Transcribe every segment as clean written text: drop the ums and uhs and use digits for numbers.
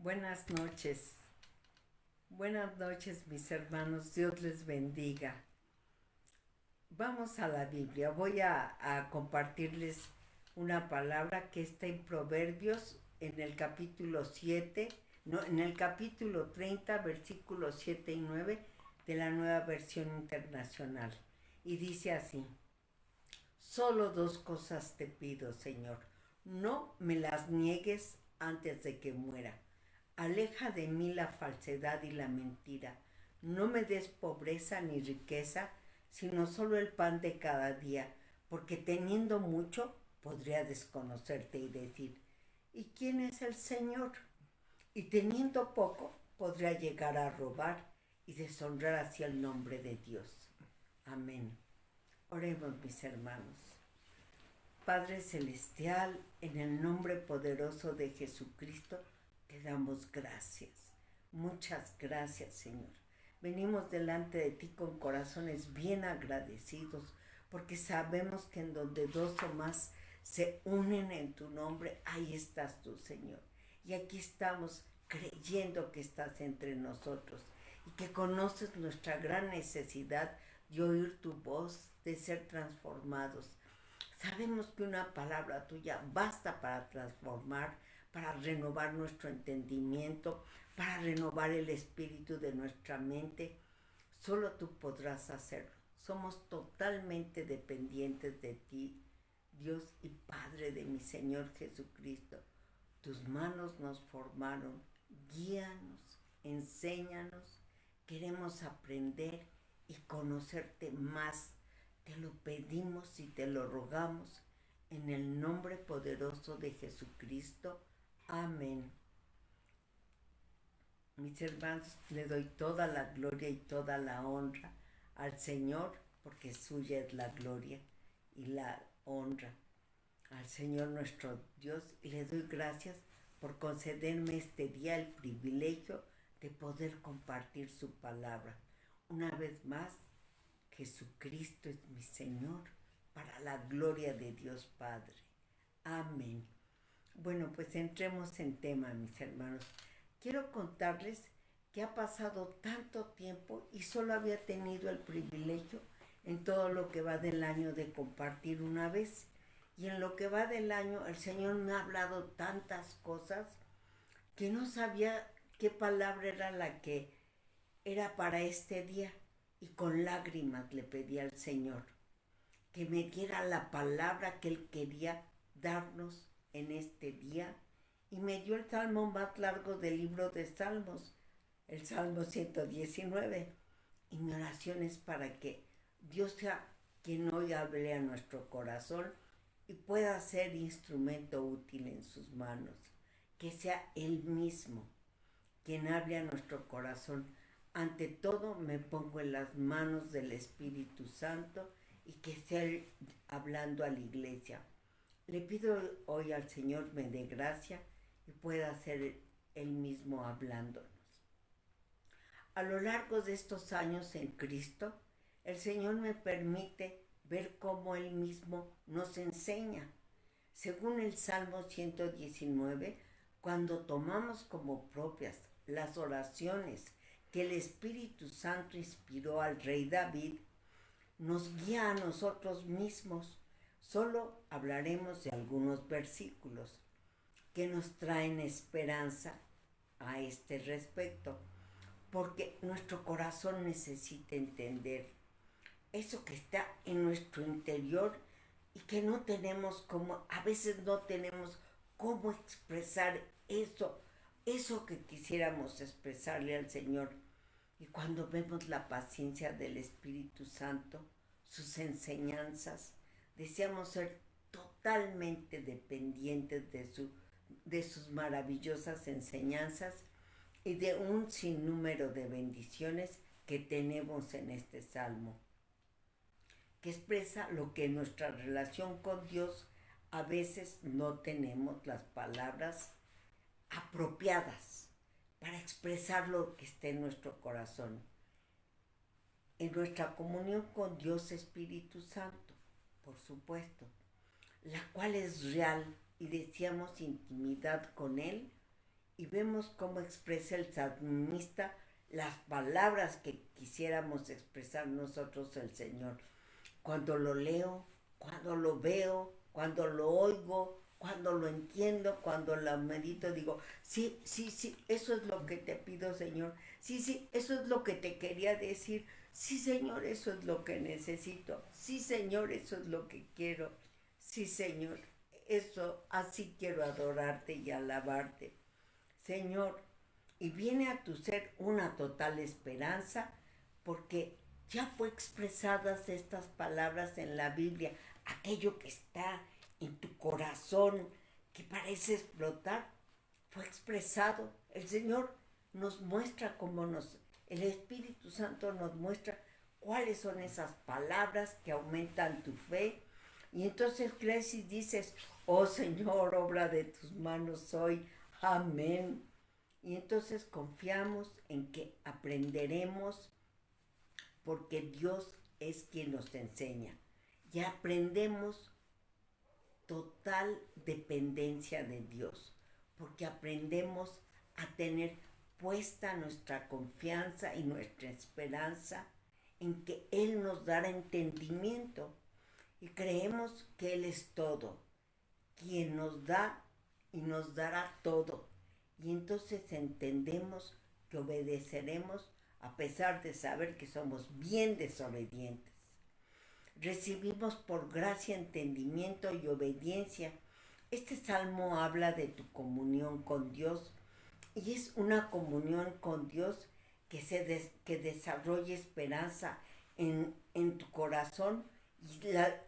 Buenas noches. Buenas noches, mis hermanos. Dios les bendiga. Vamos a la Biblia. Voy a compartirles una palabra que está en Proverbios, en el capítulo 7, en el capítulo 30, versículos 7 y 9 de la Nueva Versión Internacional. Y dice así: solo dos cosas te pido, Señor. No me las niegues antes de que muera. Aleja de mí la falsedad y la mentira. No me des pobreza ni riqueza, sino solo el pan de cada día, porque teniendo mucho podría desconocerte y decir: ¿y quién es el Señor? Y teniendo poco podría llegar a robar y deshonrar así el nombre de Dios. Amén. Oremos, mis hermanos. Padre Celestial, en el nombre poderoso de Jesucristo, te damos gracias. Muchas gracias, Señor. Venimos delante de ti con corazones bien agradecidos, porque sabemos que en donde dos o más se unen en tu nombre, ahí estás tú, Señor. Y aquí estamos creyendo que estás entre nosotros y que conoces nuestra gran necesidad de oír tu voz, de ser transformados. Sabemos que una palabra tuya basta para transformar, para renovar nuestro entendimiento, para renovar el espíritu de nuestra mente. Solo tú podrás hacerlo. Somos totalmente dependientes de ti, Dios y Padre de mi Señor Jesucristo. Tus manos nos formaron. Guíanos, enséñanos. Queremos aprender y conocerte más. Te lo pedimos y te lo rogamos en el nombre poderoso de Jesucristo. Amén. Mis hermanos, le doy toda la gloria y toda la honra al Señor, porque suya es la gloria y la honra al Señor nuestro Dios, y le doy gracias por concederme este día el privilegio de poder compartir su palabra. Una vez más, Jesucristo es mi Señor, para la gloria de Dios Padre. Amén. Bueno, pues entremos en tema, mis hermanos. Quiero contarles que ha pasado tanto tiempo y solo había tenido el privilegio en todo lo que va del año de compartir una vez. Y en lo que va del año el Señor me ha hablado tantas cosas que no sabía qué palabra era la que era para este día. Y con lágrimas le pedí al Señor que me diera la palabra que Él quería darnos en este día, y me dio el salmo más largo del libro de Salmos, el Salmo 119, y mi oración es para que Dios sea quien hoy hable a nuestro corazón y pueda ser instrumento útil en sus manos, que sea Él mismo quien hable a nuestro corazón. Ante todo me pongo en las manos del Espíritu Santo y que sea Él hablando a la iglesia. Le pido hoy al Señor me dé gracia y pueda ser Él mismo hablándonos. A lo largo de estos años en Cristo, el Señor me permite ver cómo Él mismo nos enseña. Según el Salmo 119, cuando tomamos como propias las oraciones que el Espíritu Santo inspiró al rey David, nos guía a nosotros mismos. Solo hablaremos de algunos versículos que nos traen esperanza a este respecto, porque nuestro corazón necesita entender eso que está en nuestro interior y que no tenemos como, a veces no tenemos cómo expresar eso que quisiéramos expresarle al Señor. Y cuando vemos la paciencia del Espíritu Santo, sus enseñanzas, deseamos ser totalmente dependientes de sus maravillosas enseñanzas y de un sinnúmero de bendiciones que tenemos en este salmo, que expresa lo que en nuestra relación con Dios a veces no tenemos las palabras apropiadas para expresar lo que está en nuestro corazón. En nuestra comunión con Dios Espíritu Santo, por supuesto, la cual es real y deseamos intimidad con Él, y vemos cómo expresa el salmista las palabras que quisiéramos expresar nosotros el Señor. Cuando lo leo, cuando lo veo, cuando lo oigo, cuando lo entiendo, cuando lo medito, digo, sí, sí, sí, eso es lo que te pido, Señor. Sí, sí, eso es lo que te quería decir. Sí, Señor, eso es lo que necesito. Sí, Señor, eso es lo que quiero. Sí, Señor, eso, así quiero adorarte y alabarte. Señor, y viene a tu ser una total esperanza porque ya fue expresadas estas palabras en la Biblia, aquello que está en tu corazón, que parece explotar, fue expresado. El Señor nos muestra el Espíritu Santo nos muestra cuáles son esas palabras que aumentan tu fe. Y entonces crees y dices, oh Señor, obra de tus manos soy, amén. Y entonces confiamos en que aprenderemos porque Dios es quien nos enseña. Ya aprendemos total dependencia de Dios, porque aprendemos a tener puesta nuestra confianza y nuestra esperanza en que Él nos dará entendimiento y creemos que Él es todo, quien nos da y nos dará todo. Y entonces entendemos que obedeceremos a pesar de saber que somos bien desobedientes. Recibimos por gracia entendimiento y obediencia. Este salmo habla de tu comunión con Dios y es una comunión con Dios que desarrolla esperanza en tu corazón y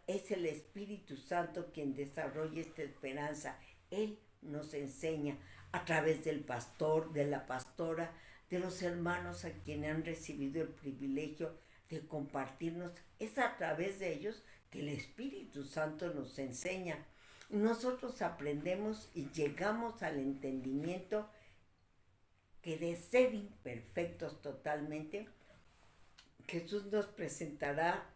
es el Espíritu Santo quien desarrolla esta esperanza. Él nos enseña a través del pastor, de la pastora, de los hermanos a quienes han recibido el privilegio de compartirnos. Es a través de ellos que el Espíritu Santo nos enseña. Nosotros aprendemos y llegamos al entendimiento que de ser imperfectos totalmente, Jesús nos presentará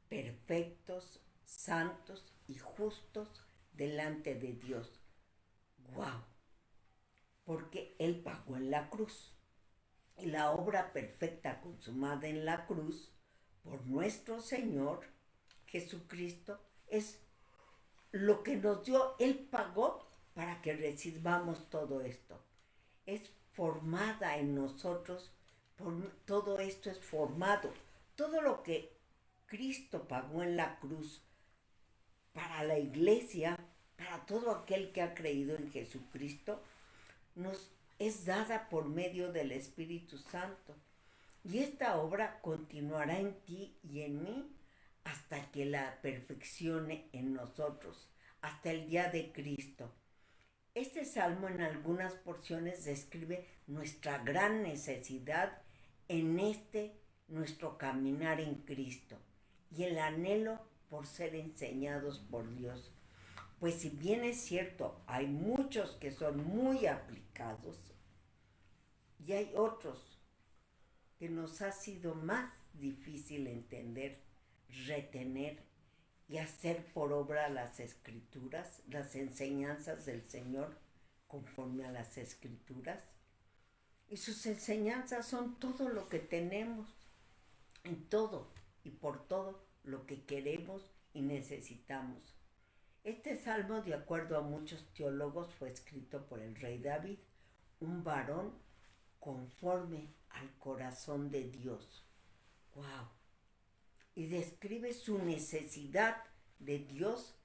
perfectos, santos y justos delante de Dios. ¡Wow! Porque Él pagó en la cruz. Y la obra perfecta consumada en la cruz por nuestro Señor Jesucristo es lo que nos dio. Él pagó para que recibamos todo esto. Es formada en nosotros, todo esto es formado. Todo lo que Cristo pagó en la cruz para la iglesia, para todo aquel que ha creído en Jesucristo, nos es dada por medio del Espíritu Santo. Y esta obra continuará en ti y en mí hasta que la perfeccione en nosotros, hasta el día de Cristo. Este salmo en algunas porciones describe nuestra gran necesidad en nuestro caminar en Cristo y el anhelo por ser enseñados por Dios. Pues si bien es cierto, hay muchos que son muy aplicados y hay otros que nos ha sido más difícil entender, retener y hacer por obra las escrituras, las enseñanzas del Señor conforme a las escrituras. Y sus enseñanzas son todo lo que tenemos, en todo y por todo lo que queremos y necesitamos. Este salmo, de acuerdo a muchos teólogos, fue escrito por el rey David, un varón conforme al corazón de Dios. ¡Wow! Y describe su necesidad de Dios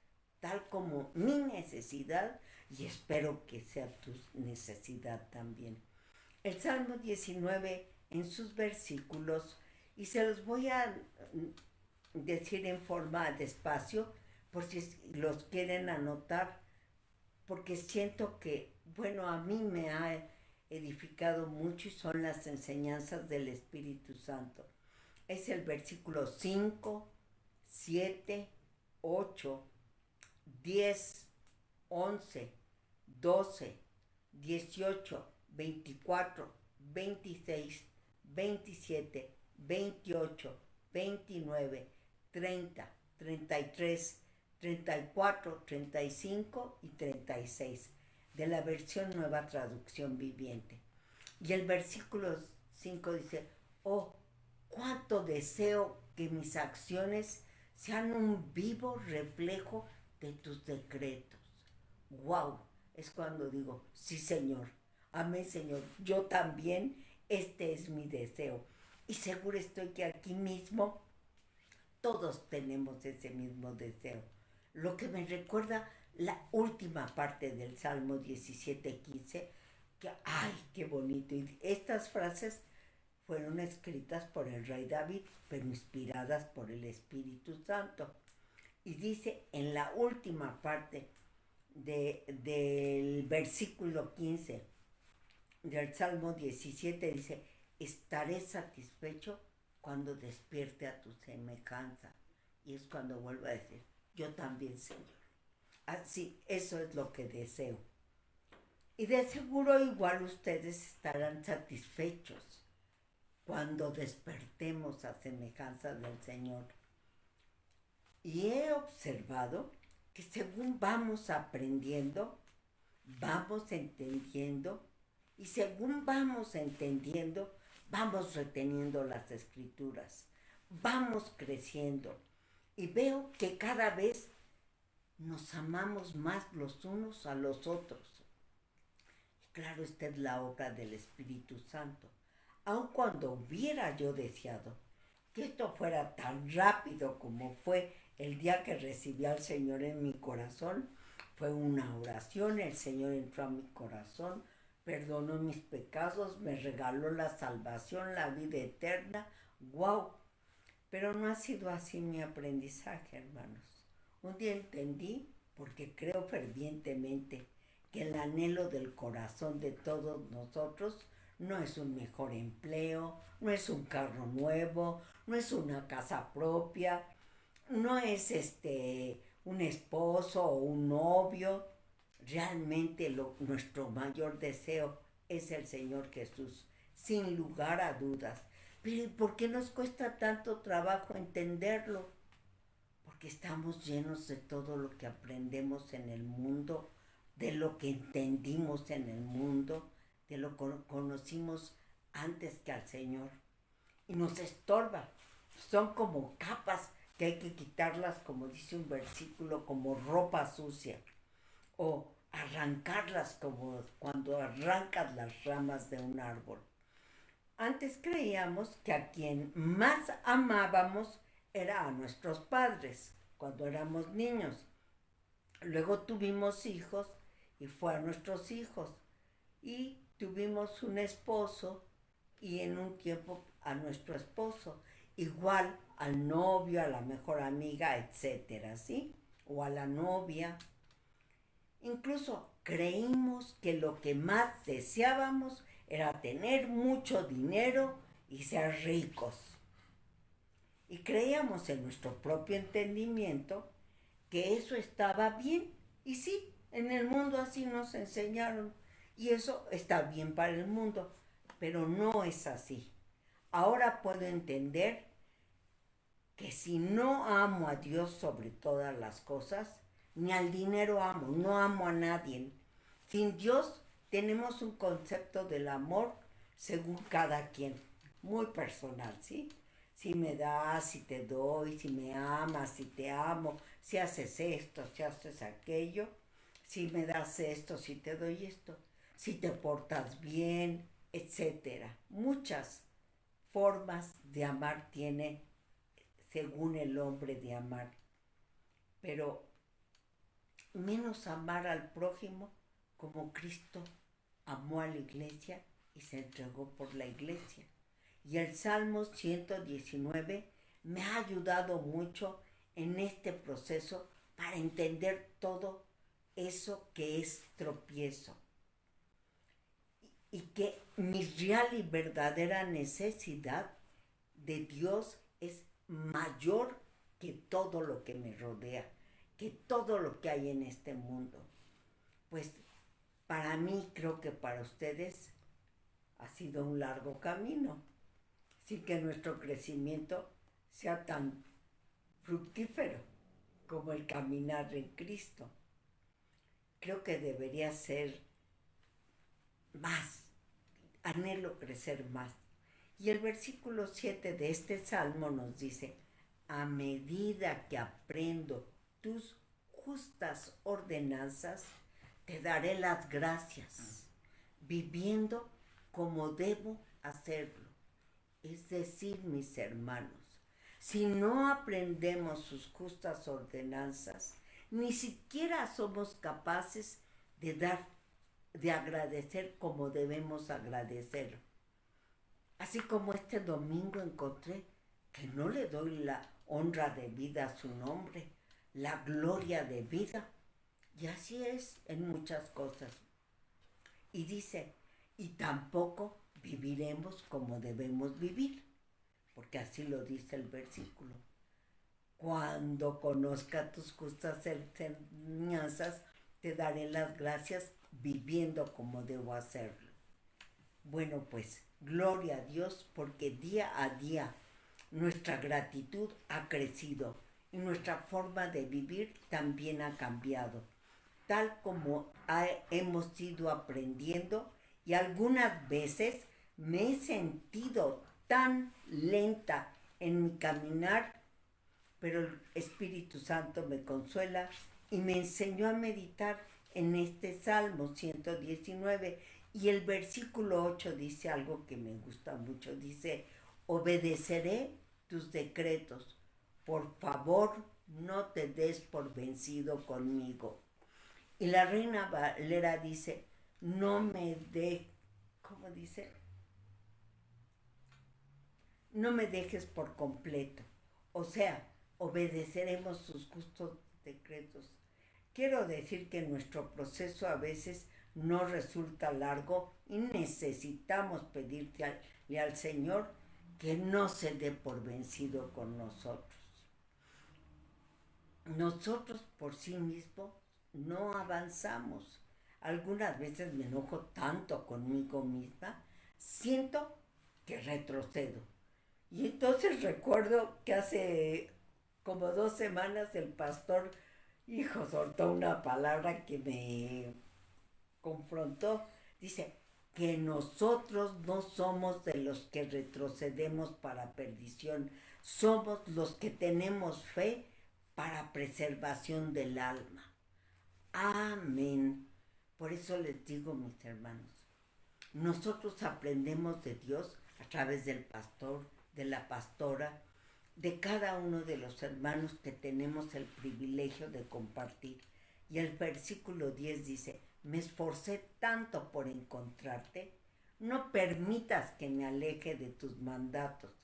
tal como mi necesidad y espero que sea tu necesidad también. El Salmo 19 en sus versículos, y se los voy a decir en forma despacio por si los quieren anotar, porque siento que, bueno, a mí me ha edificado mucho y son las enseñanzas del Espíritu Santo. Es el versículo 5, 7, 8, 10, 11, 12, 18, 24, 26, 27, 28, 29, 30, 33, 34, 35 y 36. de la versión Nueva Traducción Viviente. Y el versículo 5 dice, oh, cuánto deseo que mis acciones sean un vivo reflejo de tus decretos. ¡Wow! Es cuando digo, sí, Señor, amén, Señor, yo también, este es mi deseo. Y seguro estoy que aquí mismo todos tenemos ese mismo deseo. Lo que me recuerda la última parte del Salmo 17:15, que ¡ay, qué bonito! Y estas frases fueron escritas por el rey David, pero inspiradas por el Espíritu Santo. Y dice en la última parte del versículo 15 del Salmo 17, dice, estaré satisfecho cuando despierte a tu semejanza. Y es cuando vuelvo a decir, yo también, Señor. Así, eso es lo que deseo. Y de seguro igual ustedes estarán satisfechos cuando despertemos a semejanza del Señor. Y he observado que según vamos aprendiendo, vamos entendiendo, y según vamos entendiendo, vamos reteniendo las escrituras, vamos creciendo. Y veo que cada vez nos amamos más los unos a los otros. Y claro, esta es la obra del Espíritu Santo. Aun cuando hubiera yo deseado que esto fuera tan rápido como fue el día que recibí al Señor en mi corazón, fue una oración, el Señor entró a mi corazón, perdonó mis pecados, me regaló la salvación, la vida eterna. ¡Wow! Pero no ha sido así mi aprendizaje, hermanos. Un día entendí, porque creo fervientemente que el anhelo del corazón de todos nosotros no es un mejor empleo, no es un carro nuevo, no es una casa propia, no es un esposo o un novio. Realmente nuestro mayor deseo es el Señor Jesús, sin lugar a dudas. Pero ¿por qué nos cuesta tanto trabajo entenderlo? Porque estamos llenos de todo lo que aprendemos en el mundo, de lo que entendimos en el mundo, de lo que conocimos antes que al Señor. Y nos estorba. Son como capas que hay que quitarlas, como dice un versículo, como ropa sucia. O arrancarlas como cuando arrancas las ramas de un árbol. Antes creíamos que a quien más amábamos era a nuestros padres, cuando éramos niños. Luego tuvimos hijos y fue a nuestros hijos. Y tuvimos un esposo y en un tiempo a nuestro esposo. Igual al novio, a la mejor amiga, etcétera, ¿sí? O a la novia. Incluso creímos que lo que más deseábamos era tener mucho dinero y ser ricos. Y creíamos en nuestro propio entendimiento que eso estaba bien. Y sí, en el mundo así nos enseñaron. Y eso está bien para el mundo, pero no es así. Ahora puedo entender que si no amo a Dios sobre todas las cosas, ni al dinero amo, no amo a nadie. Sin Dios tenemos un concepto del amor según cada quien, muy personal, ¿sí? Si me das, si te doy, si me amas, si te amo, si haces esto, si haces aquello, si me das esto, si te doy esto, si te portas bien, etcétera. Muchas formas de amar tiene según el hombre de amar, pero menos amar al prójimo como Cristo amó a la iglesia y se entregó por la iglesia. Y el Salmo 119 me ha ayudado mucho en este proceso para entender todo eso que es tropiezo. Y que mi real y verdadera necesidad de Dios es mayor que todo lo que me rodea, que todo lo que hay en este mundo. Pues para mí, creo que para ustedes ha sido un largo camino, sin que nuestro crecimiento sea tan fructífero como el caminar en Cristo. creo que debería ser más, anhelo crecer más. Y el versículo 7 de este salmo nos dice, a medida que aprendo tus justas ordenanzas, te daré las gracias, viviendo como debo hacerlo. Es decir, mis hermanos, si no aprendemos sus justas ordenanzas, ni siquiera somos capaces de agradecer como debemos agradecer. Así como este domingo encontré que no le doy la honra debida a su nombre, la gloria debida. Y así es en muchas cosas. Y dice, y tampoco viviremos como debemos vivir, porque así lo dice el versículo. Cuando conozca tus justas enseñanzas, te daré las gracias viviendo como debo hacerlo. Bueno, pues, gloria a Dios, porque día a día nuestra gratitud ha crecido y nuestra forma de vivir también ha cambiado, tal como hemos ido aprendiendo, y algunas veces me he sentido tan lenta en mi caminar, pero el Espíritu Santo me consuela y me enseñó a meditar en este Salmo 119, y el versículo 8 dice algo que me gusta mucho, dice, obedeceré tus decretos, por favor no te des por vencido conmigo. Y la Reina Valera dice, no me de, ¿cómo dice? No me dejes por completo. O sea, obedeceremos sus justos decretos. Quiero decir que nuestro proceso a veces no resulta largo y necesitamos pedirle al Señor que no se dé por vencido con nosotros. Nosotros por sí mismos no avanzamos. Algunas veces me enojo tanto conmigo misma, siento que retrocedo. Y entonces recuerdo que hace como 2 semanas el pastor, soltó una palabra que me confrontó. Dice que nosotros no somos de los que retrocedemos para perdición, somos los que tenemos fe para preservación del alma. Amén. Por eso les digo, mis hermanos, nosotros aprendemos de Dios a través del pastor, de la pastora, de cada uno de los hermanos que tenemos el privilegio de compartir. Y el versículo 10 dice, me esforcé tanto por encontrarte, no permitas que me aleje de tus mandatos.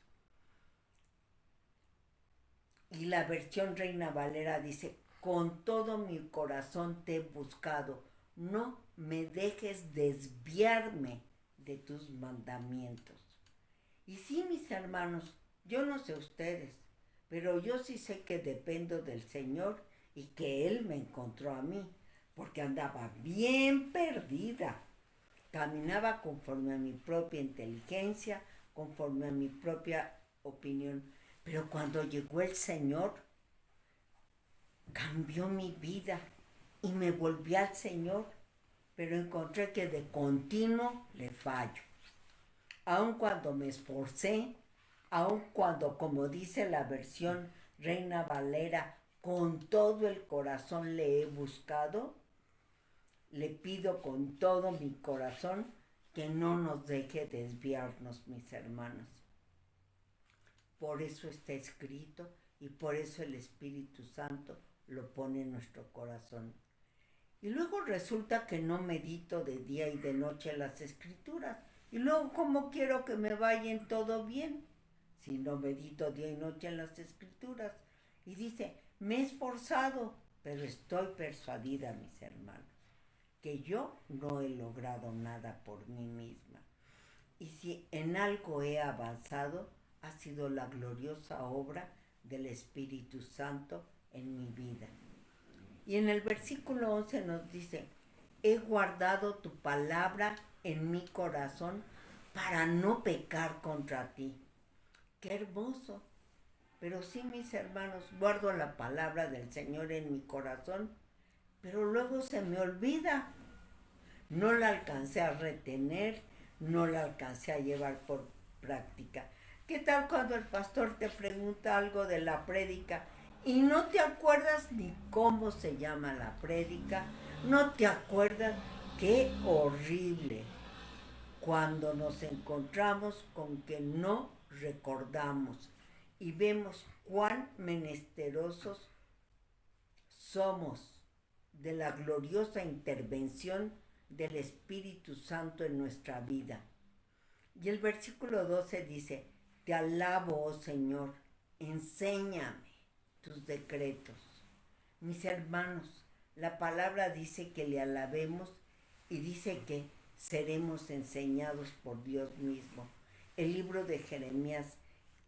Y la versión Reina Valera dice, con todo mi corazón te he buscado, no me dejes desviarme de tus mandamientos. Y sí, mis hermanos, yo no sé ustedes, pero yo sí sé que dependo del Señor y que Él me encontró a mí, porque andaba bien perdida. Caminaba conforme a mi propia inteligencia, conforme a mi propia opinión. Pero cuando llegó el Señor, cambió mi vida y me volví al Señor, pero encontré que de continuo le fallo. Aun cuando me esforcé, aun cuando, como dice la versión Reina Valera, con todo el corazón le he buscado, le pido con todo mi corazón que no nos deje desviarnos, mis hermanos. Por eso está escrito y por eso el Espíritu Santo lo pone en nuestro corazón. Y luego resulta que no medito de día y de noche las Escrituras. Y luego, ¿cómo quiero que me vaya todo bien si no medito día y noche en las Escrituras? Y dice, me he esforzado, pero estoy persuadida, mis hermanos, que yo no he logrado nada por mí misma. Y si en algo he avanzado, ha sido la gloriosa obra del Espíritu Santo en mi vida. Y en el versículo 11 nos dice, he guardado tu palabra en mi corazón para no pecar contra ti. ¡Qué hermoso! Pero sí, mis hermanos, guardo la palabra del Señor en mi corazón, pero luego se me olvida. No la alcancé a retener, no la alcancé a llevar por práctica. ¿Qué tal cuando el pastor te pregunta algo de la prédica y no te acuerdas ni cómo se llama la prédica? No te acuerdas. Qué horrible cuando nos encontramos con que no recordamos y vemos cuán menesterosos somos de la gloriosa intervención del Espíritu Santo en nuestra vida. Y el versículo 12 dice, te alabo, oh Señor, enséñame tus decretos. Mis hermanos, la palabra dice que le alabemos y dice que seremos enseñados por Dios mismo. El libro de Jeremías,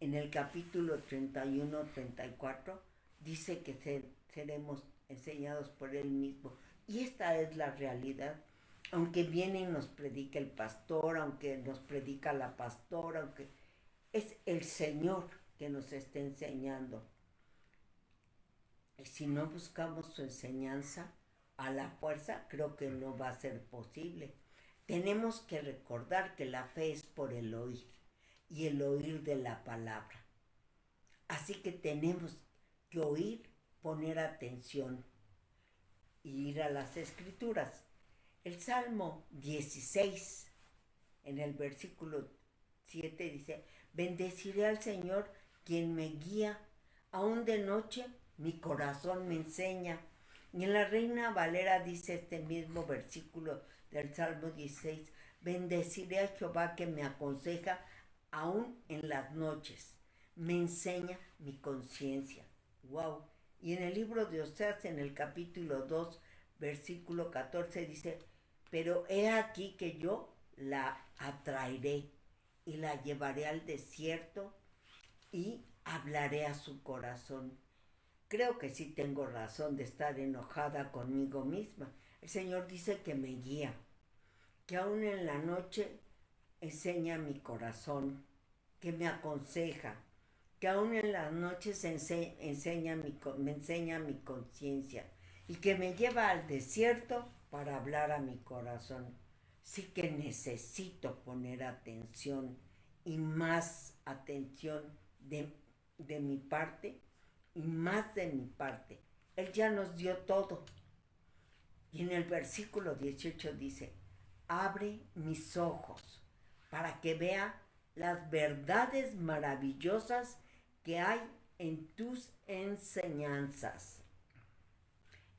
en el capítulo 31-34, dice que seremos enseñados por Él mismo. Y esta es la realidad. Aunque viene y nos predica el pastor, aunque nos predica la pastora, aunque es el Señor que nos está enseñando. Y si no buscamos su enseñanza a la fuerza, creo que no va a ser posible. Tenemos que recordar que la fe es por el oír y el oír de la palabra. Así que tenemos que oír, poner atención y ir a las Escrituras. El Salmo 16, en el versículo 7 dice, bendeciré al Señor quien me guía, aún de noche mi corazón me enseña. Y en la Reina Valera dice este mismo versículo del Salmo 16, bendeciré a Jehová que me aconseja, aún en las noches, me enseña mi conciencia. ¡Wow! Y en el libro de Oseas, en el capítulo 2, versículo 14 dice, pero he aquí que yo la atraeré y la llevaré al desierto y hablaré a su corazón. Creo que sí tengo razón de estar enojada conmigo misma. El Señor dice que me guía, que aún en la noche enseña mi corazón, que me aconseja, que aún en las noches me enseña mi conciencia y que me lleva al desierto para hablar a mi corazón. Sí que necesito poner atención y más atención de mi parte y más de mi parte. Él ya nos dio todo. Y en el versículo 18 dice, abre mis ojos para que vea las verdades maravillosas que hay en tus enseñanzas.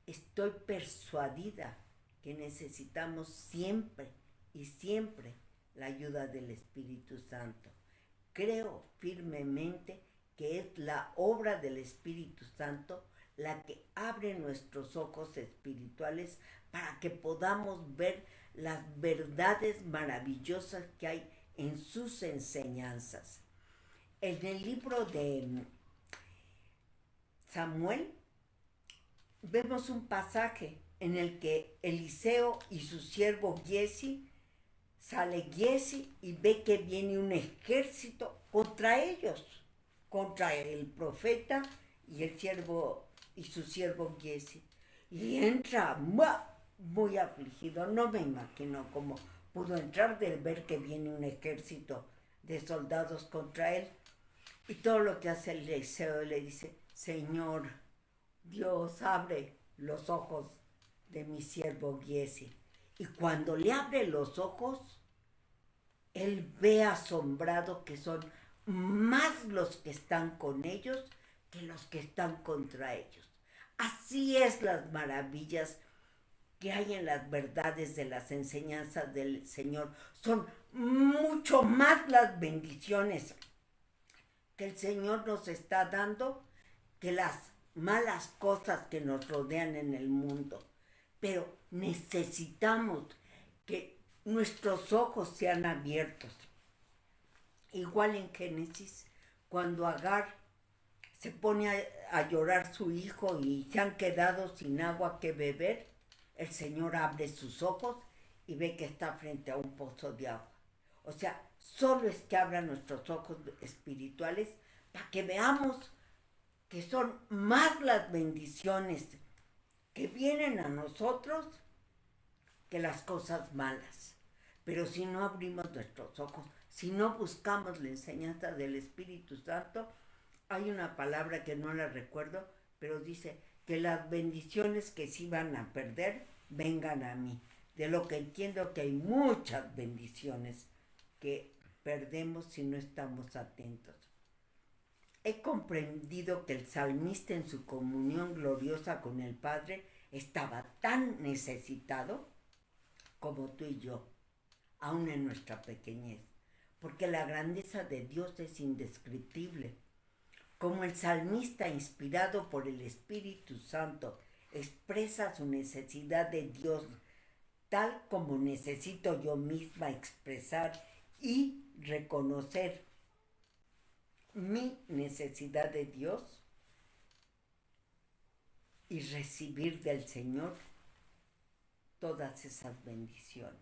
Estoy persuadida que necesitamos siempre y siempre la ayuda del Espíritu Santo. Creo firmemente que es la obra del Espíritu Santo la que abre nuestros ojos espirituales para que podamos ver las verdades maravillosas que hay en sus enseñanzas. En el libro de Samuel vemos un pasaje en el que Eliseo y su siervo Giesi, sale Giesi y ve que viene un ejército contra ellos, contra el profeta y el siervo y su siervo Giesi. Y entra muy afligido. No me imagino cómo pudo entrar de ver que viene un ejército de soldados contra él. Y todo lo que hace Eliseo le dice, Señor, Dios, abre los ojos de mi siervo Giesi. Y cuando le abre los ojos, él ve asombrado que son más los que están con ellos que los que están contra ellos. Así es las maravillas que hay en las verdades de las enseñanzas del Señor. Son mucho más las bendiciones que el Señor nos está dando que las malas cosas que nos rodean en el mundo. Pero necesitamos que nuestros ojos sean abiertos. Igual en Génesis, cuando Agar se pone a llorar su hijo y se han quedado sin agua que beber, el Señor abre sus ojos y ve que está frente a un pozo de agua. O sea, solo es que abran nuestros ojos espirituales para que veamos que son más las bendiciones que vienen a nosotros que las cosas malas. Pero si no abrimos nuestros ojos, si no buscamos la enseñanza del Espíritu Santo, hay una palabra que no la recuerdo, pero dice que las bendiciones que se iban a perder vengan a mí. De lo que entiendo que hay muchas bendiciones que perdemos si no estamos atentos. He comprendido que el salmista en su comunión gloriosa con el Padre estaba tan necesitado como tú y yo, aún en nuestra pequeñez, porque la grandeza de Dios es indescriptible. Como el salmista, inspirado por el Espíritu Santo, expresa su necesidad de Dios, tal como necesito yo misma expresar y reconocer mi necesidad de Dios y recibir del Señor todas esas bendiciones.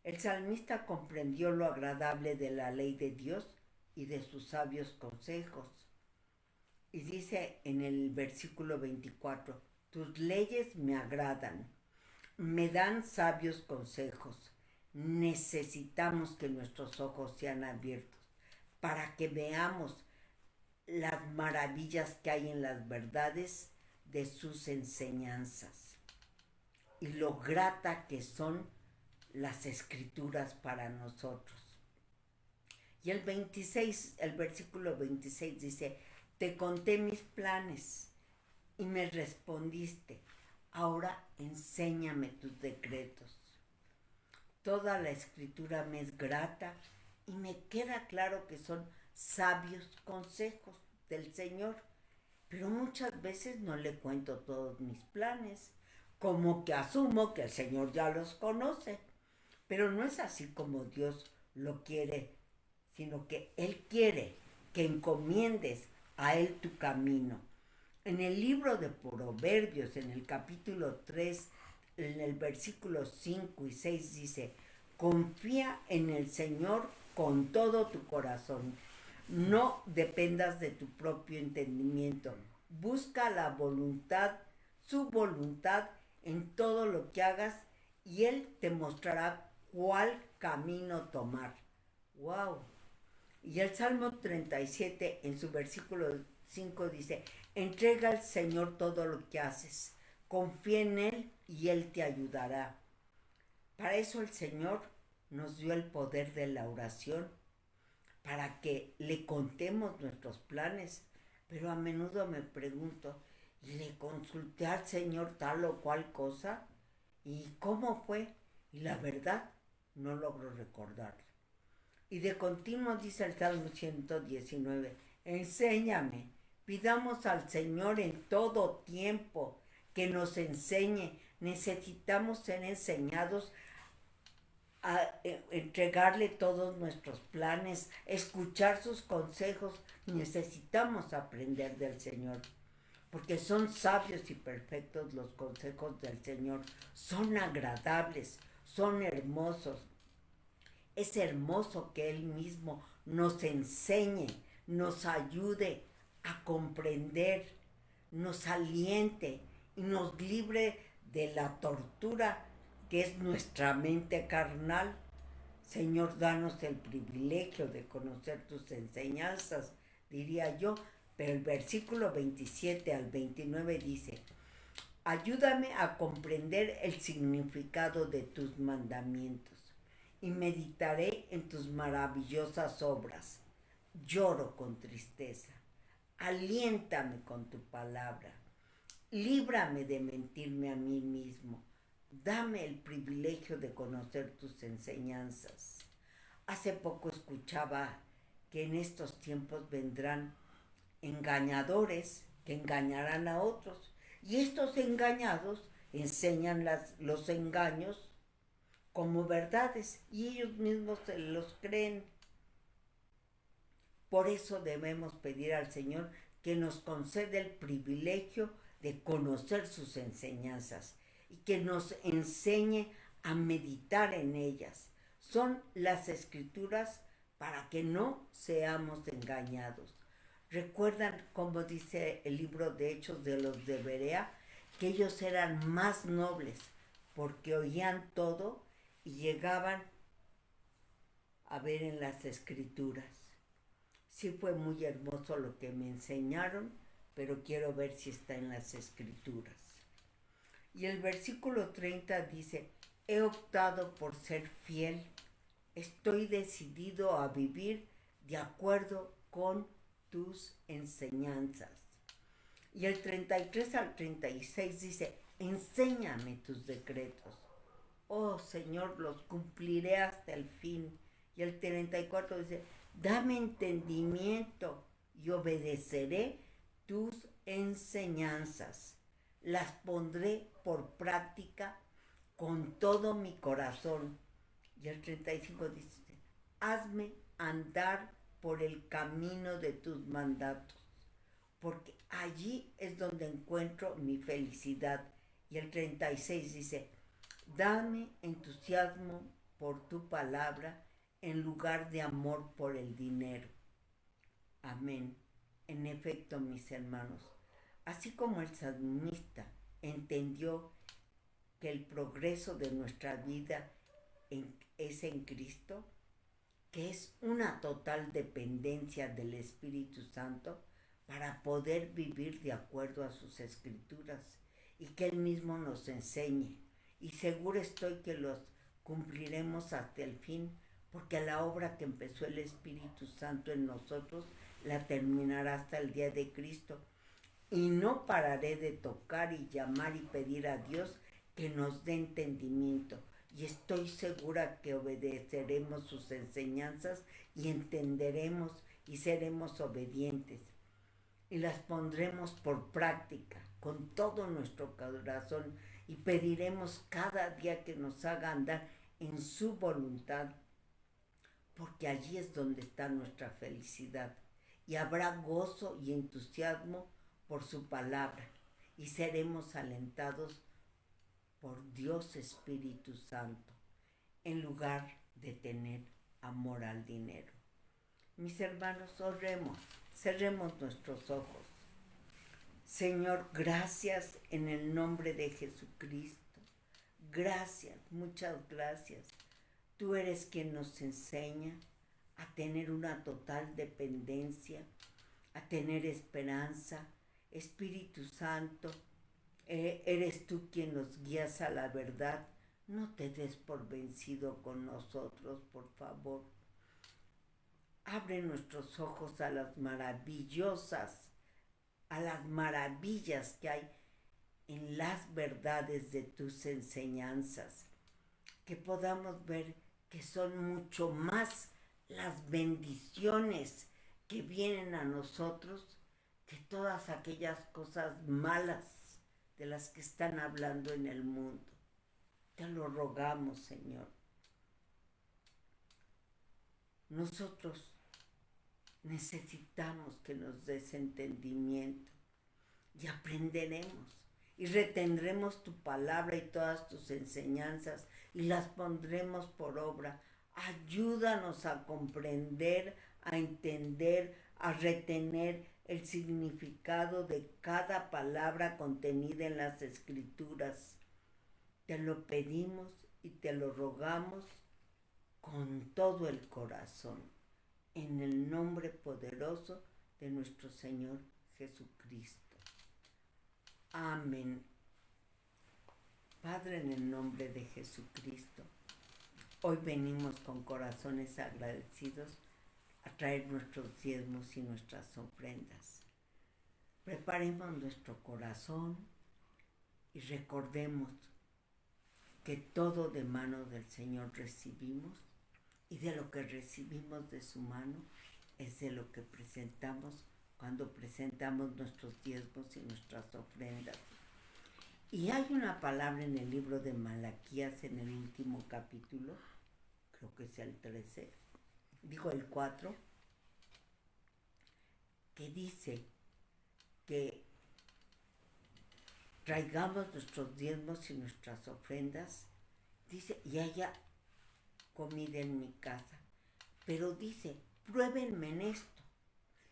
El salmista comprendió lo agradable de la ley de Dios y de sus sabios consejos. Y dice en el versículo 24, tus leyes me agradan, me dan sabios consejos. Necesitamos que nuestros ojos sean abiertos para que veamos las maravillas que hay en las verdades de sus enseñanzas y lo grata que son las escrituras para nosotros. Y el versículo 26 dice, te conté mis planes y me respondiste, ahora enséñame tus decretos. Toda la escritura me es grata y me queda claro que son sabios consejos del Señor, pero muchas veces no le cuento todos mis planes, como que asumo que el Señor ya los conoce, pero no es así como Dios lo quiere, sino que Él quiere que encomiendes a Él tu camino. En el libro de Proverbios, en el capítulo 3, en el versículo 5 y 6 dice, confía en el Señor con todo tu corazón. No dependas de tu propio entendimiento. Busca la voluntad, su voluntad en todo lo que hagas y Él te mostrará cuál camino tomar. ¡Wow! Y el Salmo 37 en su versículo 5 dice, entrega al Señor todo lo que haces, confía en Él y Él te ayudará. Para eso el Señor nos dio el poder de la oración, para que le contemos nuestros planes. Pero a menudo me pregunto, ¿le consulté al Señor tal o cual cosa? ¿Y cómo fue? Y la verdad, no logro recordarlo. Y de continuo dice el Salmo 119, enséñame, pidamos al Señor en todo tiempo que nos enseñe. Necesitamos ser enseñados a entregarle todos nuestros planes, escuchar sus consejos. Necesitamos aprender del Señor, porque son sabios y perfectos los consejos del Señor, son agradables, son hermosos. Es hermoso que Él mismo nos enseñe, nos ayude a comprender, nos aliente y nos libre de la tortura que es nuestra mente carnal. Señor, danos el privilegio de conocer tus enseñanzas, diría yo, pero el versículo 27 al 29 dice, ayúdame a comprender el significado de tus mandamientos y meditaré en tus maravillosas obras. Lloro con tristeza. Aliéntame con tu palabra. Líbrame de mentirme a mí mismo. Dame el privilegio de conocer tus enseñanzas. Hace poco escuchaba que en estos tiempos vendrán engañadores que engañarán a otros. Y estos engañados enseñan los engaños como verdades y ellos mismos se los creen. Por eso debemos pedir al Señor que nos conceda el privilegio de conocer sus enseñanzas y que nos enseñe a meditar en ellas. Son las escrituras para que no seamos engañados. ¿Recuerdan cómo dice el libro de Hechos de los de Berea? que ellos eran más nobles porque oían todo y llegaban a ver en las escrituras. Sí fue muy hermoso lo que me enseñaron, pero quiero ver si está en las escrituras. Y el versículo 30 dice, he optado por ser fiel, estoy decidido a vivir de acuerdo con tus enseñanzas. Y el 33 al 36 dice, enséñame tus decretos. Oh Señor, los cumpliré hasta el fin. Y el 34 dice, dame entendimiento y obedeceré tus enseñanzas. Las pondré por práctica con todo mi corazón. Y el 35 dice, hazme andar por el camino de tus mandatos, porque allí es donde encuentro mi felicidad. Y el 36 dice, dame entusiasmo por tu palabra en lugar de amor por el dinero. Amén. En efecto, mis hermanos, así como el salmista entendió que el progreso de nuestra vida es en Cristo, que es una total dependencia del Espíritu Santo para poder vivir de acuerdo a sus escrituras y que Él mismo nos enseñe. Y seguro estoy que los cumpliremos hasta el fin, porque la obra que empezó el Espíritu Santo en nosotros la terminará hasta el día de Cristo. Y no pararé de tocar y llamar y pedir a Dios que nos dé entendimiento. Y estoy segura que obedeceremos sus enseñanzas y entenderemos y seremos obedientes. Y las pondremos por práctica con todo nuestro corazón y pediremos cada día que nos haga andar en su voluntad, porque allí es donde está nuestra felicidad. Y habrá gozo y entusiasmo por su palabra y seremos alentados por Dios Espíritu Santo, en lugar de tener amor al dinero. Mis hermanos, oremos, cerremos nuestros ojos. Señor, gracias en el nombre de Jesucristo. Gracias, muchas gracias. Tú eres quien nos enseña a tener una total dependencia, a tener esperanza. Espíritu Santo, eres tú quien nos guías a la verdad. No te des por vencido con nosotros, por favor. Abre nuestros ojos a las maravillas que hay en las verdades de tus enseñanzas. Que podamos ver que son mucho más las bendiciones que vienen a nosotros que todas aquellas cosas malas de las que están hablando en el mundo. Te lo rogamos, Señor. Nosotros necesitamos que nos des entendimiento y aprenderemos y retendremos tu palabra y todas tus enseñanzas y las pondremos por obra. Ayúdanos a comprender, a entender, a retener el significado de cada palabra contenida en las Escrituras. Te lo pedimos y te lo rogamos con todo el corazón, en el nombre poderoso de nuestro Señor Jesucristo. Amén. Padre, en el nombre de Jesucristo, hoy venimos con corazones agradecidos a traer nuestros diezmos y nuestras ofrendas. Preparemos nuestro corazón y recordemos que todo de mano del Señor recibimos y de lo que recibimos de su mano es de lo que presentamos cuando presentamos nuestros diezmos y nuestras ofrendas. Y hay una palabra en el libro de Malaquías, en el último capítulo, creo que es el 13, el 4, que dice que traigamos nuestros diezmos y nuestras ofrendas, dice, y haya comida en mi casa. Pero dice, pruébenme en esto,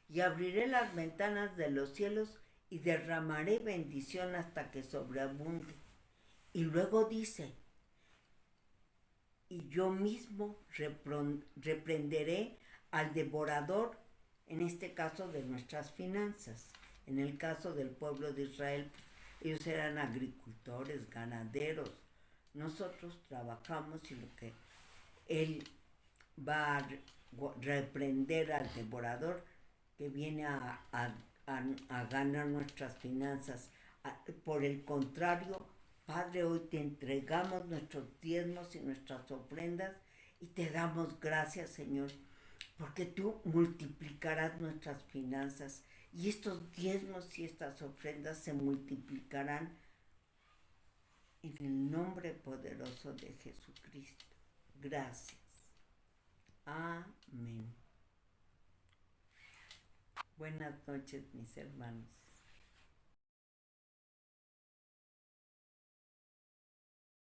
y abriré las ventanas de los cielos y derramaré bendición hasta que sobreabunde. Y luego dice, y yo mismo reprenderé al devorador, en este caso de nuestras finanzas. En el caso del pueblo de Israel, ellos eran agricultores, ganaderos. Nosotros trabajamos y lo que él va a reprender al devorador que viene a ganar nuestras finanzas. Por el contrario, Padre, hoy te entregamos nuestros diezmos y nuestras ofrendas y te damos gracias, Señor, porque tú multiplicarás nuestras finanzas y estos diezmos y estas ofrendas se multiplicarán en el nombre poderoso de Jesucristo. Gracias. Amén. Buenas noches, mis hermanos.